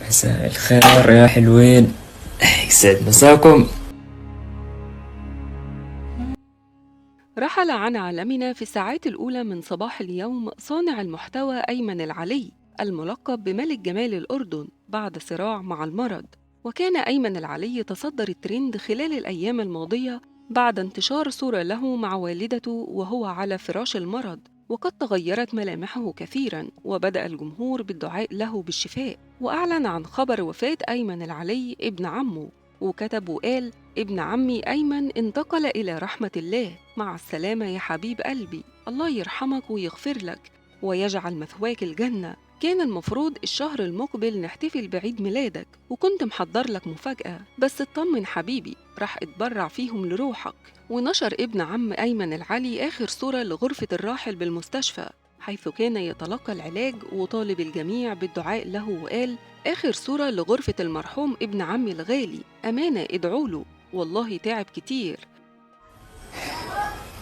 مساء الخير يا حلوين، يسعد مساكم. رحل عن عالمنا في الساعات الأولى من صباح اليوم صانع المحتوى أيمن العلي الملقب بملك جمال الأردن بعد صراع مع المرض. وكان أيمن العلي تصدر الترند خلال الأيام الماضية بعد انتشار صورة له مع والدته وهو على فراش المرض، وقد تغيرت ملامحه كثيرا وبدأ الجمهور بالدعاء له بالشفاء. وأعلن عن خبر وفاة أيمن العلي ابن عمه، وكتب وقال: ابن عمي أيمن انتقل إلى رحمة الله، مع السلامة يا حبيب قلبي، الله يرحمك ويغفر لك ويجعل مثواك الجنة. كان المفروض الشهر المقبل نحتفل بعيد ميلادك، وكنت محضر لك مفاجأة، بس اطمن حبيبي راح اتبرع فيهم لروحك. ونشر ابن عم أيمن العلي آخر صورة لغرفة الراحل بالمستشفى حيث كان يتلقى العلاج، وطالب الجميع بالدعاء له وقال: آخر صورة لغرفة المرحوم ابن عمي الغالي، أمانة ادعوا له، والله تعب كتير.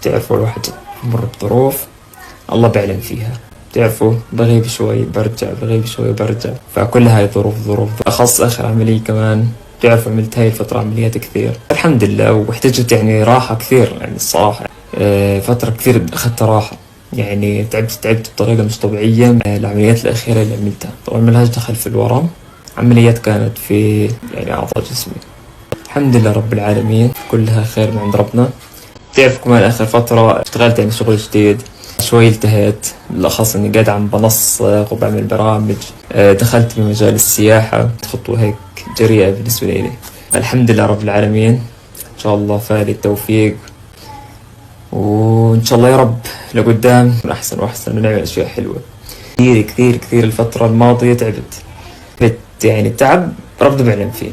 تعرفوا الواحد يمر بظروف الله بيعلم فيها، تعرفوا بغيب شوي برجع، بغيب شوي برجع، فكل هاي ظروف أخص آخر عملية كمان. تعرفوا عملت هاي الفترة عمليات كثير الحمد لله، واحتجت يعني راحة كثير، يعني الصراحة فترة كثير أخذت راحة، يعني تعبت بطريقة مش طبيعية. العمليات الأخيرة اللي عملتها طبعا ملهاش دخل في الورم، عمليات كانت في يعني أعضاء جسمي. الحمد لله رب العالمين، كلها خير من عند ربنا. تعرف كمان آخر فترة اشتغلت يعني شغل جديد، شوي التهيت، بالأخص إني قاعد عم بنسق وبعمل برامج. دخلت في مجال السياحة، خطوة هيك جريئة بالنسبة لي. الحمد لله رب العالمين، إن شاء الله فالي التوفيق، وإن شاء الله يا رب لقدام من أحسن وأحسن ونعمل أشياء حلوة. كثير الفترة الماضية تعبت يعني التعب ربنا بيعلم فيه،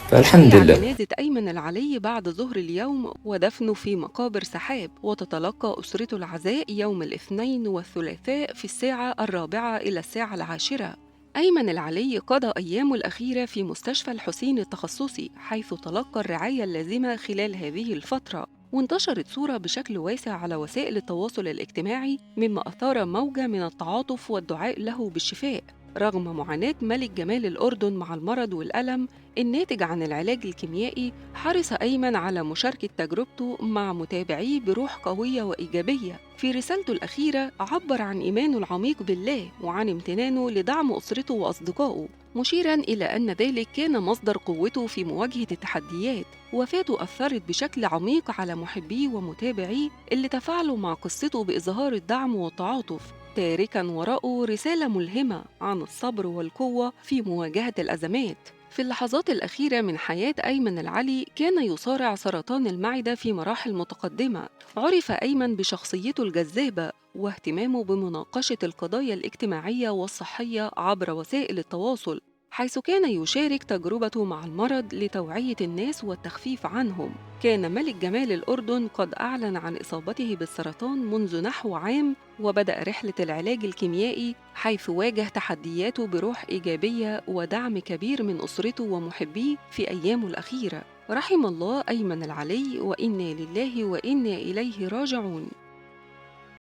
فالحمد عن لله. جنازة أيمن العلي بعد ظهر اليوم ودفنه في مقابر سحاب، وتتلقى أسرته العزاء يوم الاثنين والثلاثاء في الساعة 4 إلى الساعة 10. أيمن العلي قضى أيامه الأخيرة في مستشفى الحسين التخصصي حيث تلقى الرعاية اللازمة خلال هذه الفترة. وانتشرت صورة بشكل واسع على وسائل التواصل الاجتماعي مما أثار موجة من التعاطف والدعاء له بالشفاء رغم معاناة ملك جمال الأردن مع المرض والألم الناتج عن العلاج الكيميائي. حرص أيمن على مشاركة تجربته مع متابعيه بروح قوية وإيجابية. في رسالته الأخيرة عبر عن إيمانه العميق بالله وعن امتنانه لدعم أسرته وأصدقائه، مشيراً إلى أن ذلك كان مصدر قوته في مواجهة التحديات. وفاته أثرت بشكل عميق على محبيه ومتابعيه اللي تفاعلوا مع قصته بإظهار الدعم والتعاطف، تاركاً وراءه رسالة ملهمة عن الصبر والقوة في مواجهة الأزمات. في اللحظات الأخيرة من حياة أيمن العلي كان يصارع سرطان المعدة في مراحل متقدمة. عرف أيمن بشخصيته الجذابة واهتمامه بمناقشة القضايا الاجتماعية والصحية عبر وسائل التواصل، حيث كان يشارك تجربته مع المرض لتوعية الناس والتخفيف عنهم. كان ملك جمال الأردن قد أعلن عن إصابته بالسرطان منذ نحو عام، وبدأ رحلة العلاج الكيميائي حيث واجه تحدياته بروح إيجابية ودعم كبير من أسرته ومحبيه في أيامه الأخيرة. رحم الله أيمن العلي، وإنا لله وإنا إليه راجعون.